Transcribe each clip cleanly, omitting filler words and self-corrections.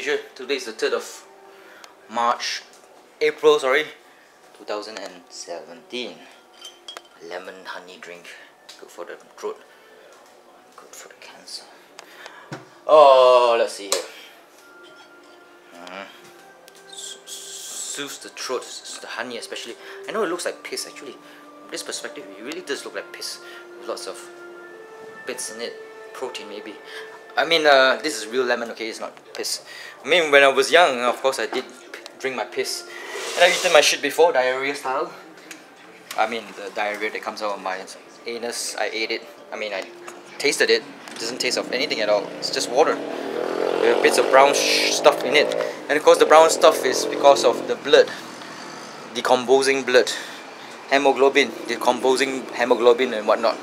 Malaysia. Today is the 3rd of April, 2017. Lemon honey drink, good for the throat, good for the cancer. Oh, let's see here. Soothes the throat, the honey especially. I know it looks like piss actually. From this perspective, it really does look like piss. There's lots of bits in it, protein maybe. I mean, this is real lemon, okay, it's not piss. I mean, when I was young, of course I did drink my piss. And I've eaten my shit before, diarrhea style. I mean, the diarrhea that comes out of my anus, I ate it. I mean, I tasted it. It doesn't taste of anything at all. It's just water. There are bits of brown stuff in it. And of course the brown stuff is because of the blood. Decomposing blood. Hemoglobin. Decomposing hemoglobin and whatnot.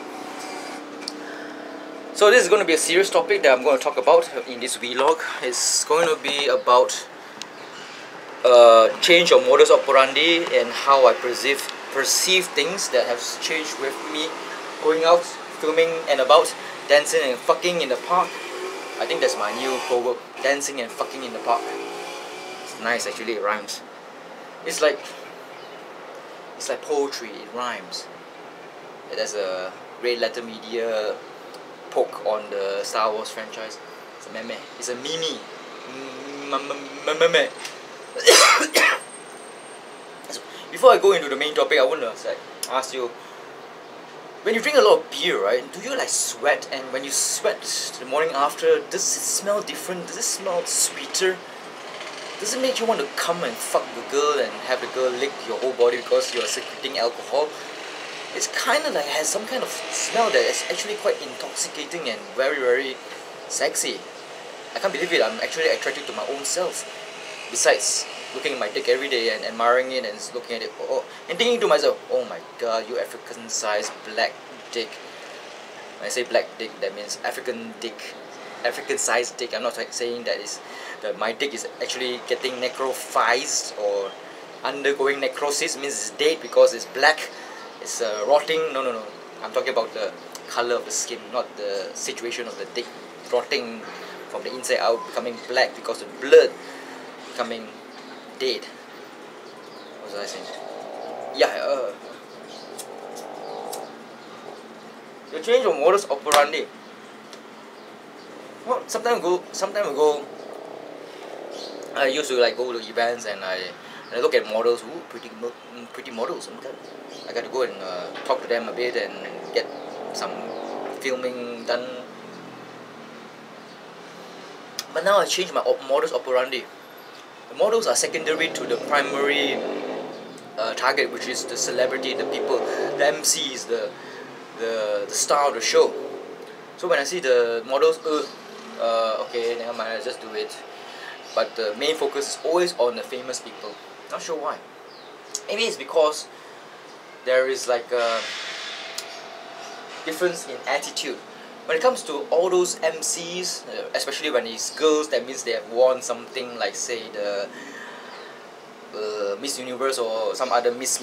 So this is going to be a serious topic that I'm going to talk about in this vlog. It's going to be about change of modus operandi and how I perceive things that have changed with me going out, filming and about, dancing and fucking in the park. I think that's my new proverb, dancing and fucking in the park. It's nice actually, it rhymes. It's like poetry, it rhymes. There's a Red Letter Media poke on the Star Wars franchise. It's a meme. It's a meme. So, before I go into the main topic, I want to ask you, when you drink a lot of beer, right, do you like sweat? And when you sweat the morning after, does it smell different? Does it smell sweeter? Does it make you want to come and fuck the girl and have the girl lick your whole body because you're secreting alcohol? It's kind of like has some kind of smell that is actually quite intoxicating and very, very sexy. I can't believe it, I'm actually attracted to my own self. Besides looking at my dick every day and admiring it and looking at it, and thinking to myself, oh my god, you African-sized black dick. When I say black dick, that means African dick, African-sized dick. I'm not saying that my dick is actually getting necrophized or undergoing necrosis. It means it's dead because it's black, it's rotting. No. I'm talking about the color of the skin, not the situation of the dick rotting from the inside out, becoming black because of blood becoming dead. What was I saying? Yeah, the change of modus operandi. Well, some time ago, I used to like go to events and I look at models. Ooh, pretty models. I got to go and talk to them a bit and get some filming done. But now I changed my modus operandi. The models are secondary to the primary target, which is the celebrity, the people, the MCs, the star of the show. So when I see the models, okay, never mind, I'll just do it. But the main focus is always on the famous people. Not sure why. Maybe it's because there is like a difference in attitude. When it comes to all those MCs, especially when it's girls, that means they have won something like, say, the Miss Universe or some other Miss.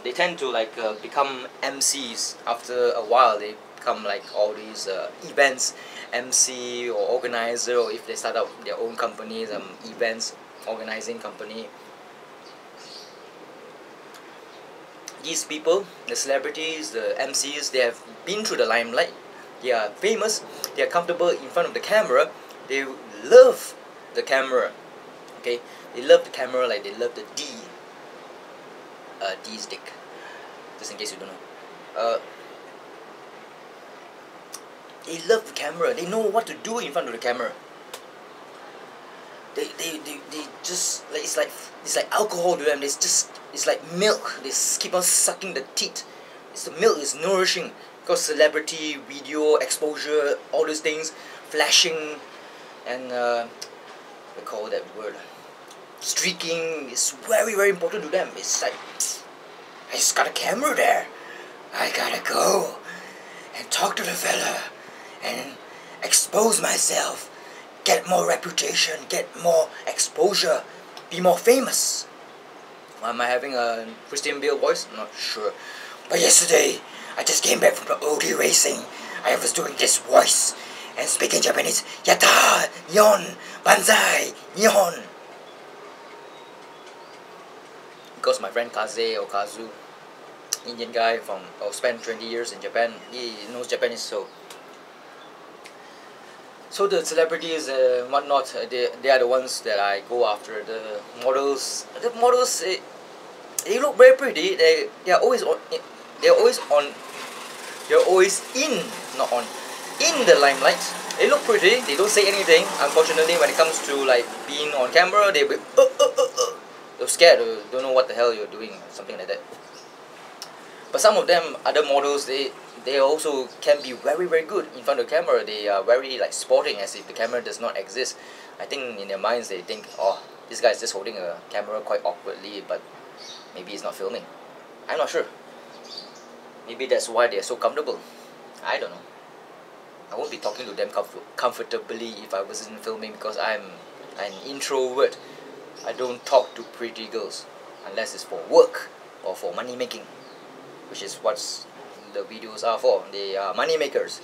They tend to like become MCs after a while. They become like all these events MC or organizer, or if they start up their own companies, events organizing company. These people, the celebrities, the MCs, they have been through the limelight. They are famous, they are comfortable in front of the camera, they love the camera, okay? They love the camera like they love the D's dick, just in case you don't know. They love the camera, they know what to do in front of the camera. They just, like, it's like alcohol to them. It's like milk, they keep on sucking the teat. The milk is nourishing. Because celebrity, video, exposure, all those things, flashing, and we call that word, streaking, is very, very important to them. It's like, I just got a camera there, I gotta go and talk to the fella and expose myself, get more reputation, get more exposure, be more famous. Am I having a Christian Bale voice? I'm not sure. But yesterday, I just came back from the OD racing. I was doing this voice, and speak in Japanese. Yatta! Nihon! Banzai! Nihon! Because my friend Kaze or Kazu, Indian guy from spent 20 years in Japan, he knows Japanese, so the celebrities and whatnot, they are the ones that I go after. The models, they look very pretty. They're always on. They're always on. They're always in, not on, in the limelight. They look pretty. They don't say anything. Unfortunately, when it comes to like being on camera, they're scared. Don't know what the hell you're doing, something like that. But some of them, other models, they also can be very, very good in front of the camera. They are very like sporting, as if the camera does not exist. I think in their minds they think, oh, this guy is just holding a camera quite awkwardly, but maybe he's not filming. I'm not sure. Maybe that's why they're so comfortable. I don't know. I won't be talking to them comfortably if I wasn't filming, because I'm an introvert. I don't talk to pretty girls unless it's for work or for money making, which is what the videos are for. They are money makers.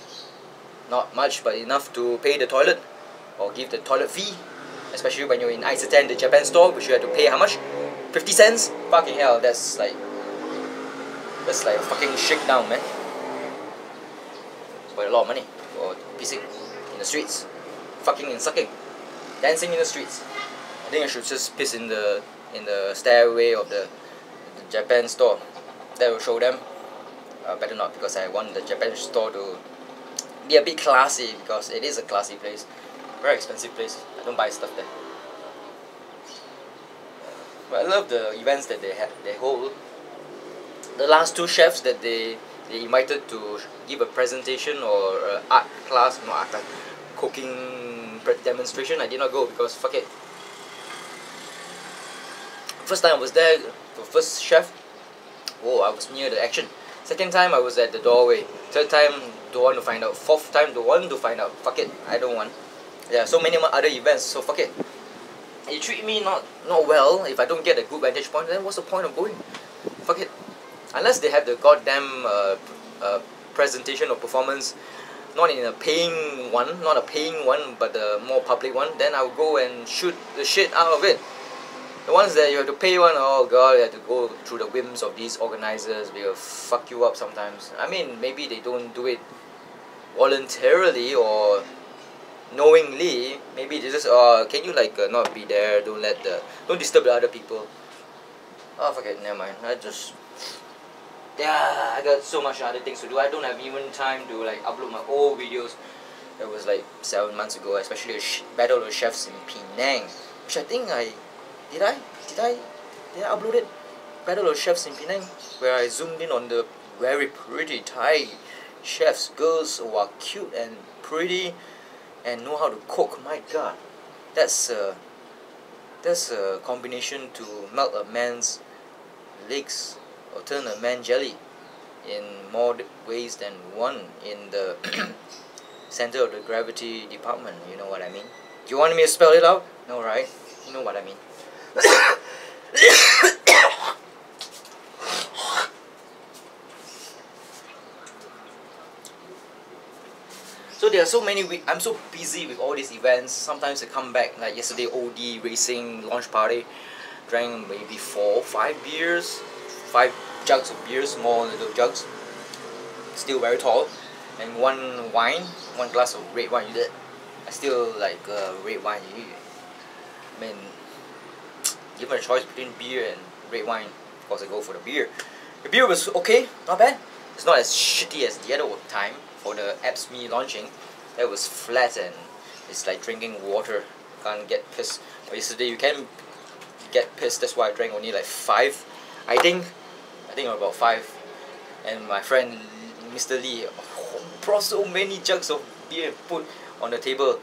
Not much, but enough to pay the toilet or give the toilet fee. Especially when you're in Isetan, the Japan store, which you have to pay how much? 50 cents? Fucking hell, that's like a fucking shakedown, man. It's quite a lot of money for pissing in the streets, fucking and sucking, dancing in the streets. I think I should just piss in the stairway of the Japan store. That will show them. Better not, because I want the Japan store to be a bit classy, because it is a classy place. Very expensive place. I don't buy stuff there. But I love the events that they hold. The last two chefs that they invited to give a presentation or art class, no art class, cooking demonstration, I did not go because fuck it. First time I was there, the first chef, oh, I was near the action. Second time I was at the doorway. Third time, don't want to find out. Fourth time, don't want to find out. Fuck it, I don't want. Yeah, so many other events, so fuck it. You treat me not well. If I don't get a good vantage point, then what's the point of going? Fuck it. Unless they have the goddamn presentation or performance, not in a paying one, not a paying one, but a more public one, then I'll go and shoot the shit out of it. The ones that you have to pay one, oh god, you have to go through the whims of these organizers. They will fuck you up sometimes. I mean, maybe they don't do it voluntarily or knowingly. Maybe they just, can you like not be there? Don't disturb the other people. Oh fuck it, never mind. I got so much other things to do. I don't have even time to like upload my old videos. That was like 7 months ago, especially a Battle of the Chefs in Penang, which I think did I upload it? Battle of Chefs in Penang, where I zoomed in on the very pretty Thai chefs, girls who are cute and pretty and know how to cook. My god, that's a combination to melt a man's legs or turn a man jelly in more ways than one in the center of the gravity department. You know what I mean? Do you want me to spell it out? No, right? You know what I mean. So there are so many. I'm so busy with all these events. Sometimes I come back, like yesterday, OD racing launch party. Drank maybe 4 or 5 beers, 5 jugs of beer, small little jugs, still very tall, and one glass of red wine. I still like red wine. I mean, given a choice between beer and red wine, of course I go for the beer. The beer was okay, not bad. It's not as shitty as the other time for the Abs Me launching. That was flat and it's like drinking water. Can't get pissed. But yesterday you can get pissed. That's why I drank only like 5. I think about 5. And my friend Mr. Lee brought so many jugs of beer put on the table.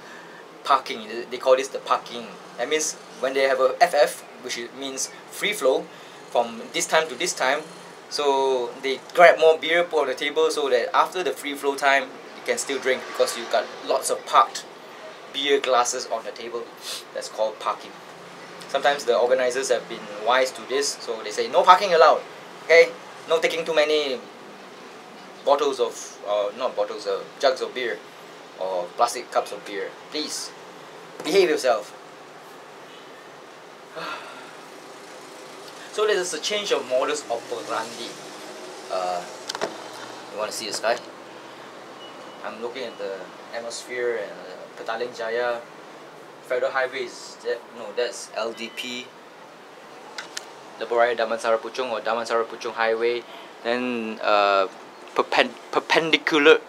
Parking, they call this the parking. That means when they have a FF, which means free flow from this time to this time, so they grab more beer, put on the table, so that after the free flow time you can still drink, because you got lots of parked beer glasses on the table. That's called parking. Sometimes the organizers have been wise to this, so they say no parking allowed. Okay, no taking too many bottles of jugs of beer. or plastic cups of beer. Please, behave yourself. So there's a change of modus operandi. You want to see the sky? I'm looking at the atmosphere and Petaling Jaya. Federal Highway is that, no, that's LDP. Lebuh Raya Damansara Puchong or Damansara Puchong Highway. Then perpendicular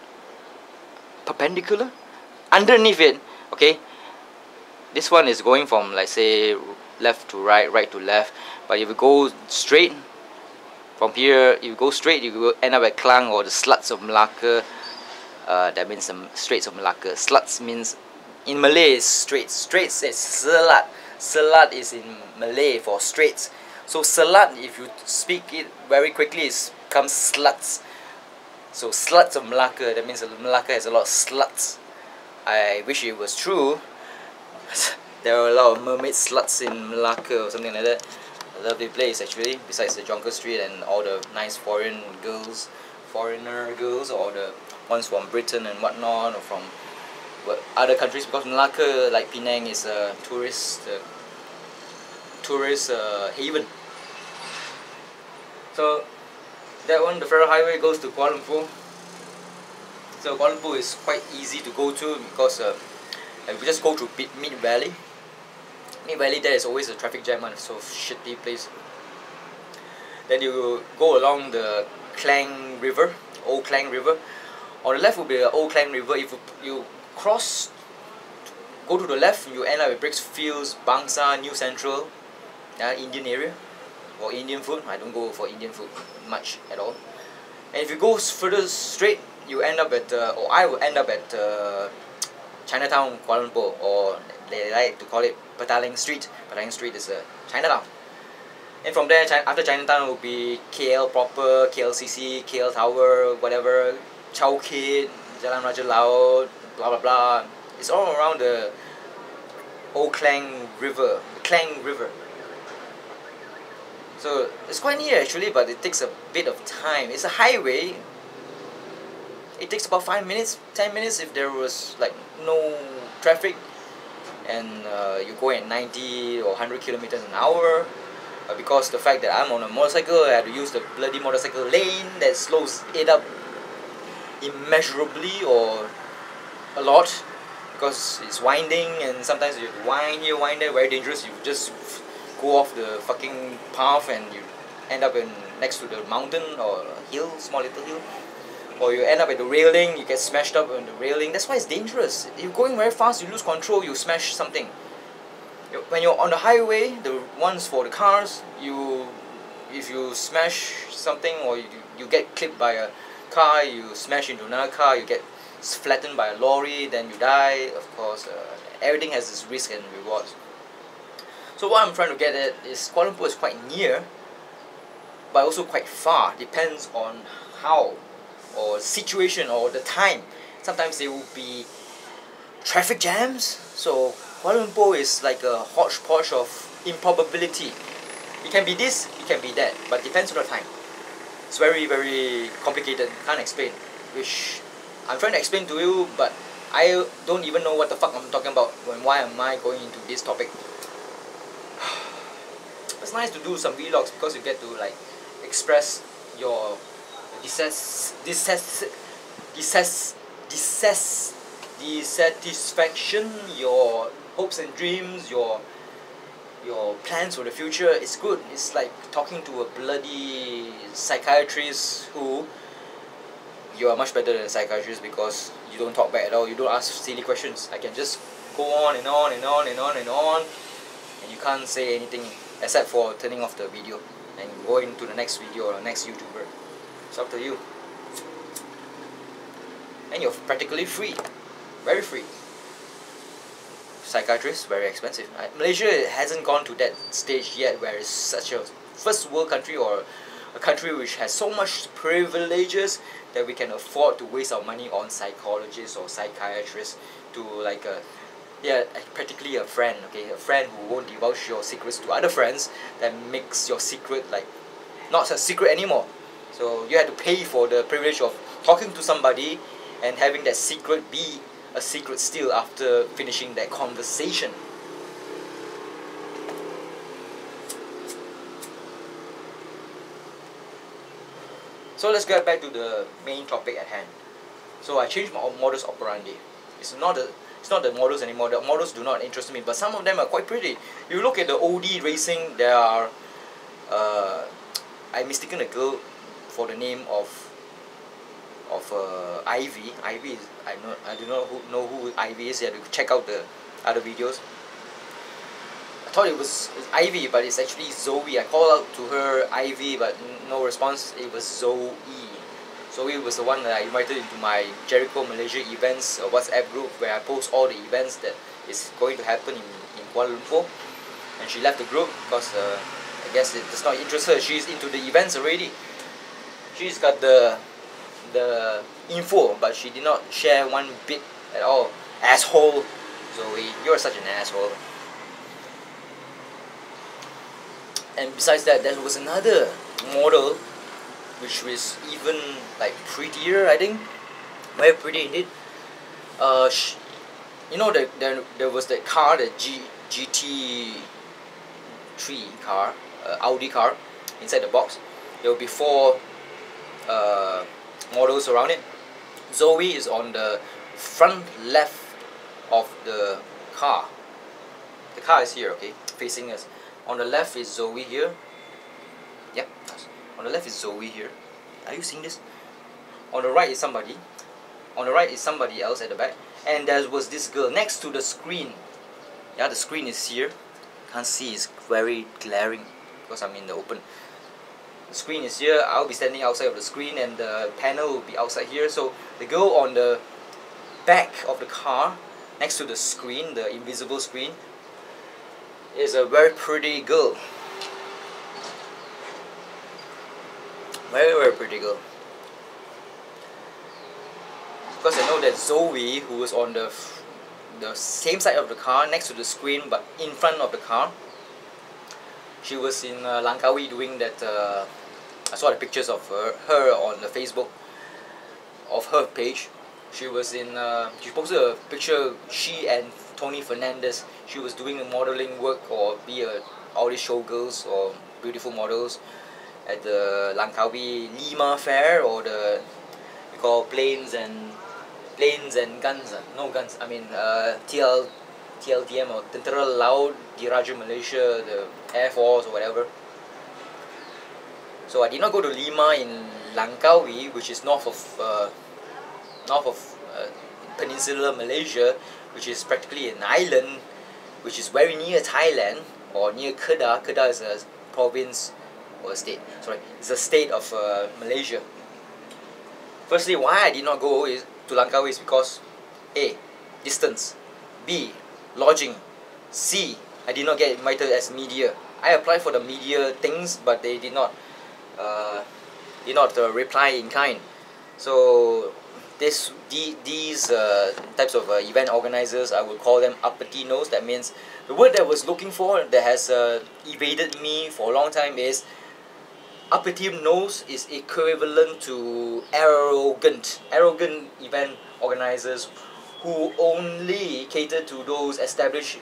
underneath it, okay, this one is going from, like, say, left to right, right to left. But if you go straight from here, if you go straight, you will end up at Klang or the Sluts of Malacca. That means the Straits of Malacca. Sluts means in Malay is straits. Straits is selat. Selat is in Malay for straits. So selat, if you speak it very quickly, it comes sluts. So Sluts of Malacca, that means Malacca has a lot of sluts. I wish it was true. There are a lot of mermaid sluts in Malacca or something like that. A lovely place actually, besides the Jonker Street and all the nice foreigner girls, or the ones from Britain and whatnot, or from other countries, because Malacca, like Penang, is a tourist haven. So that one, the Federal Highway, goes to Kuala Lumpur. So Kuala Lumpur is quite easy to go to because if you just go through Mid Valley. Mid Valley, there is always a traffic jam, and so shitty place. Then you go along the Klang River, Old Klang River. On the left will be the Old Klang River. If you cross, go to the left, you end up at Bricksfields, Bangsa, New Central, Indian area, or Indian food. I don't go for Indian food much at all. And if you go further straight, you end up at, or I will end up at Chinatown, Kuala Lumpur, or they like to call it Petaling Street. Petaling Street is Chinatown. And from there, after Chinatown will be KL proper, KLCC, KL Tower, whatever, Chowkit, Jalan Raja Laut, blah blah blah. It's all around the Old Klang River, Klang River. So it's quite near actually, but it takes a bit of time. It's a highway. It takes about 5 minutes, 10 minutes if there was like no traffic, and you go at 90 or 100 kilometers an hour. Because the fact that I'm on a motorcycle, I have to use the bloody motorcycle lane that slows it up immeasurably or a lot, because it's winding, and sometimes you have to wind here, wind there, very dangerous. You just go off the fucking path and you end up next to the mountain or a hill, small little hill, or you end up at the railing, you get smashed up on the railing. That's why it's dangerous. You're going very fast, you lose control, you smash something. When you're on the highway, the ones for the cars, if you smash something, or you get clipped by a car, you smash into another car, you get flattened by a lorry, then you die. Of course, everything has its risk and rewards. So what I'm trying to get at is Kuala Lumpur is quite near, but also quite far. Depends on how, or situation, or the time. Sometimes there will be traffic jams. So Kuala Lumpur is like a hodgepodge of improbability. It can be this, it can be that, but depends on the time. It's very, very complicated, can't explain, which I'm trying to explain to you, but I don't even know what the fuck I'm talking about, and why am I going into this topic. It's nice to do some vlogs because you get to like express your dissatisfaction, your hopes and dreams, your plans for the future. It's good. It's like talking to a bloody psychiatrist who you are much better than a psychiatrist because you don't talk back at all. You don't ask silly questions. I can just go on and on and on and on and on, and you can't say anything except for turning off the video and going to the next video or the next YouTuber. It's up to you. And you're practically free. Very free. Psychiatrists, very expensive. Malaysia hasn't gone to that stage yet where it's such a first world country, or a country which has so much privileges that we can afford to waste our money on psychologists or psychiatrists to like practically a friend, okay? A friend who won't divulge your secrets to other friends, that makes your secret like not a secret anymore. So you have to pay for the privilege of talking to somebody and having that secret be a secret still after finishing that conversation. So let's get back to the main topic at hand. So I changed my modus operandi. It's not the models anymore. The models do not interest me, but some of them are quite pretty. You look at the OD racing, there are I mistaken a girl for the name of Ivy. Ivy is, I do not know who Ivy is. You have to check out the other videos. I thought it was Ivy, but it's actually Zoe. I called out to her Ivy, but no response. It was Zoe. Zoe was the one that I invited into my GerrykoMalaysia events WhatsApp group, where I post all the events that is going to happen in Kuala Lumpur. And she left the group because I guess it does not interest her. She's into the events already. She's got the info, but she did not share one bit at all. Asshole, Zoe, you're such an asshole. And besides that, there was another model which was even like prettier, I think. Very pretty indeed. You know, there was that car, the GT3 car, Audi car, inside the box. There will be 4 models around it. Zoe is on the front left of the car. The car is here, okay, facing us. On the left is Zoe here. Yep, on the left is Zoe here. Are you seeing this? On the right is somebody. On the right is somebody else at the back. And there was this girl next to the screen. Yeah, the screen is here. Can't see, it's very glaring because I'm in the open. The screen is here. I'll be standing outside of the screen, and the panel will be outside here. So the girl on the back of the car, next to the screen, the invisible screen, is a very pretty girl. Very, very pretty girl. Because I know that Zoe, who was on the same side of the car, next to the screen, but in front of the car, she was in Langkawi doing that. I saw the pictures of her on the Facebook of her page. She was in. She posted a picture. She and Tony Fernandez. She was doing modeling work or be all these showgirls or beautiful models at the Langkawi LIMA fair, or the we call planes and guns. No guns. I mean TLDM or Tentera Laut Diraja Malaysia, the Air Force or whatever. So I did not go to LIMA in Langkawi, which is north of Peninsular Malaysia, which is practically an island, which is very near Thailand or near Kedah. Kedah is a province or a state. Sorry, it's a state of Malaysia. Firstly, why I did not go to Langkawi is because A, distance, B, lodging, C, I did not get invited as media. I applied for the media things, but they did not reply in kind. So these types of event organizers, I would call them uppity nose. That means the word that I was looking for that has evaded me for a long time is uppity nose is equivalent to arrogant event organizers who only cater to those established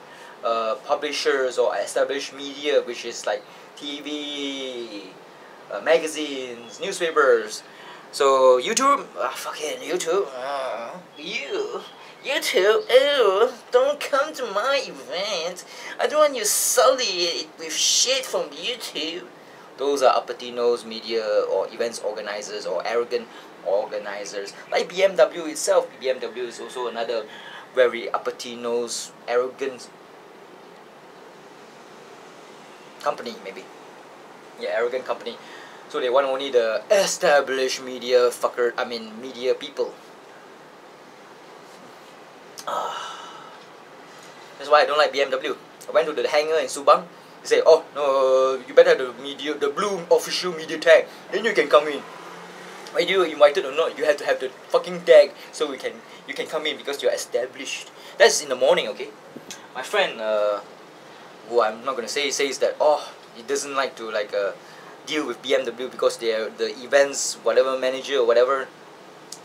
publishers or established media, which is like TV, magazines, newspapers. So YouTube, fucking YouTube, YouTube, ew, don't come to my event. I don't want you sullied with shit from YouTube. Those are uppity nose media or events organizers or arrogant organizers. Like BMW itself. BMW is also another very uppity nose, arrogant company, maybe. Yeah, arrogant company. So they want only the established media media people. That's why I don't like BMW. I went to the hangar in Subang. They say, oh no, you better have the blue official media tag, then you can come in. Whether you're invited or not, you have to have the fucking tag so you can come in because you're established. That's in the morning, okay? My friend, who I'm not gonna say, says that he doesn't like to deal with BMW because they're the events whatever manager or whatever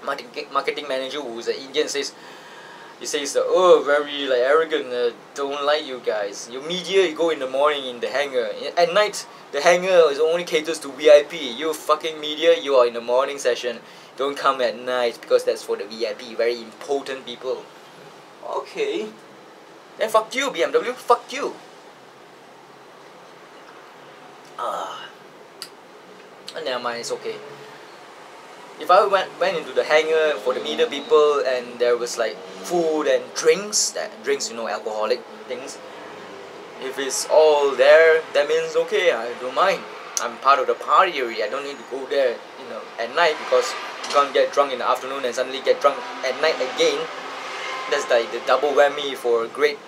marketing manager who's an Indian says he says that, oh, very like arrogant, don't like you guys. Your media, you go in the morning in the hangar. At night, the hangar is only caters to VIP. You fucking media, you are in the morning session. Don't come at night because that's for the VIP, very important people. Okay. Then fuck you, BMW, fuck you. Never mind, it's okay. If I went into the hangar for the media people and there was like food and drinks, you know, alcoholic things, if it's all there, that means okay, I don't mind. I'm part of the party area. I don't need to go there, you know, at night, because you can't get drunk in the afternoon and suddenly get drunk at night again. That's like the double whammy for a great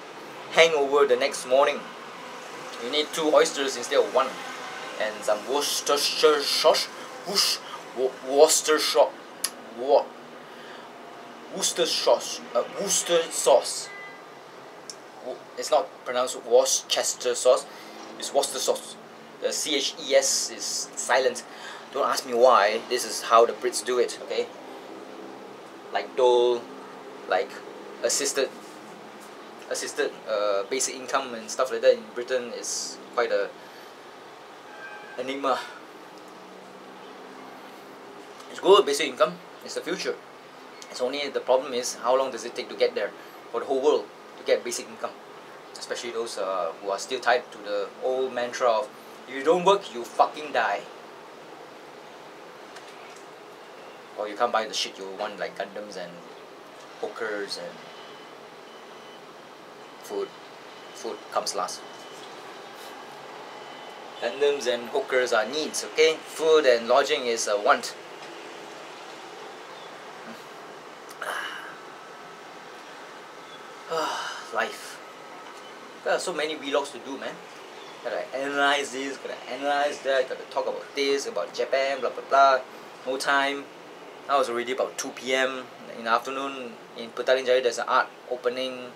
hangover the next morning. You need 2 oysters instead of 1, and some Worcestershire sauce. Worcester sauce. It's not pronounced Worcester sauce. It's Worcester sauce. The CHES is silent. Don't ask me why. This is how the Brits do it. Okay. Like dole, like assisted basic income and stuff like that in Britain is quite a enigma. It's good, basic income. It's the future. It's only the problem is how long does it take to get there for the whole world to get basic income, especially those who are still tied to the old mantra of if you don't work, you fucking die. Or you can't buy the shit you want, like Gundams and hookers and food. Food comes last. Gundams and hookers are needs, okay? Food and lodging is a want. Life. There are so many vlogs to do, man. Gotta analyze this, gotta analyze that, gotta talk about this, about Japan, blah blah blah. No time. Now it's already about 2 PM in the afternoon. In Petaling Jaya there's an art opening.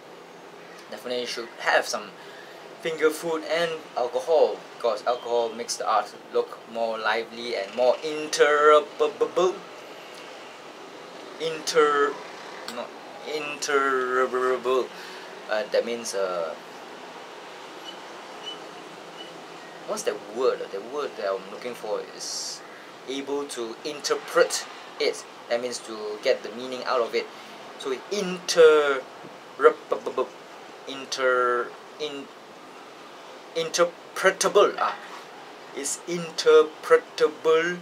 Definitely should have some finger food and alcohol, because alcohol makes the art look more lively and more interruptible. Interruptible. That means what's that word? The word that I'm looking for is able to interpret it. That means to get the meaning out of it. So interruptible. Interpretable. It's interpretable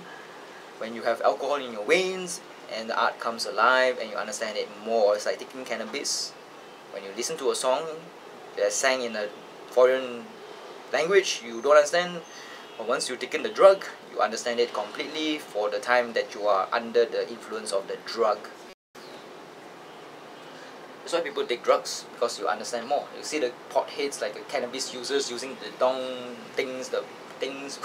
when you have alcohol in your veins and the art comes alive and you understand it more. It's like taking cannabis. When you listen to a song that's sang in a foreign language you don't understand, but once you've taken the drug you understand it completely for the time that you are under the influence of the drug. That's why people take drugs, because you understand more. You see the potheads, like the cannabis users using the dong things, the things.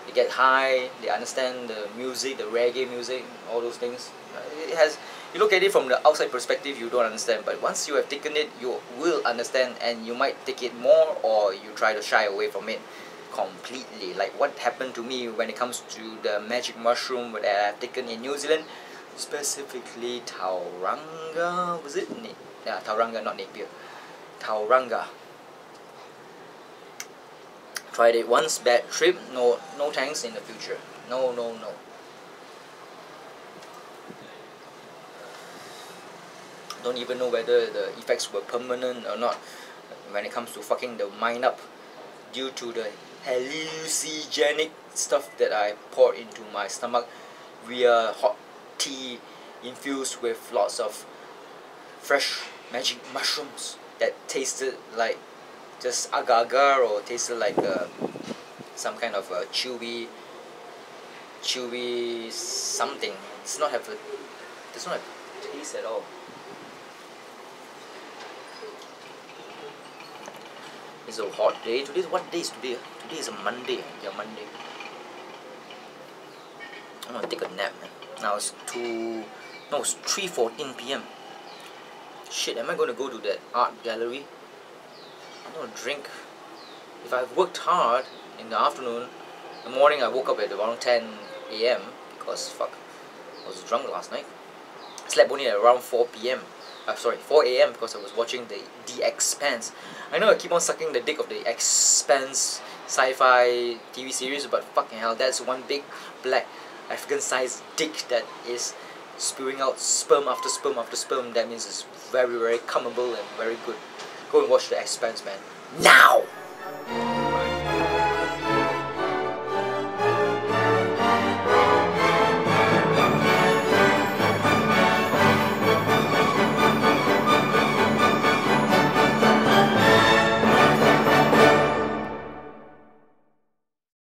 They get high, they understand the music, the reggae music, all those things. It has, you look at it from the outside perspective, you don't understand. But once you have taken it, you will understand, and you might take it more, or you try to shy away from it completely. Like what happened to me when it comes to the magic mushroom that I have taken in New Zealand. Specifically Tauranga, was it? Yeah, Tauranga, not Napier. Tauranga. Tried it once, bad trip, no thanks in the future. No. Don't even know whether the effects were permanent or not when it comes to fucking the mind up due to the hallucinogenic stuff that I poured into my stomach via hot tea infused with lots of fresh magic mushrooms that tasted like just agar-agar, or tasted like some kind of a chewy something. Does not have taste at all. It's a hot day. What day is today? Today is a Monday. Yeah, Monday. I'm gonna take a nap, man. Now it's 3:14 PM. Shit, am I gonna go to that art gallery? I'm gonna drink. If I've worked hard in the afternoon, in the morning I woke up at around 10 AM because fuck, I was drunk last night. I slept only at around 4 PM. sorry, 4 a.m. because I was watching the Expanse. I know I keep on sucking the dick of the Expanse sci-fi TV series, but fucking hell, that's one big black African-sized dick that is spewing out sperm after sperm after sperm. That means it's very, very comable and very good. Go and watch the Expanse, man. Now!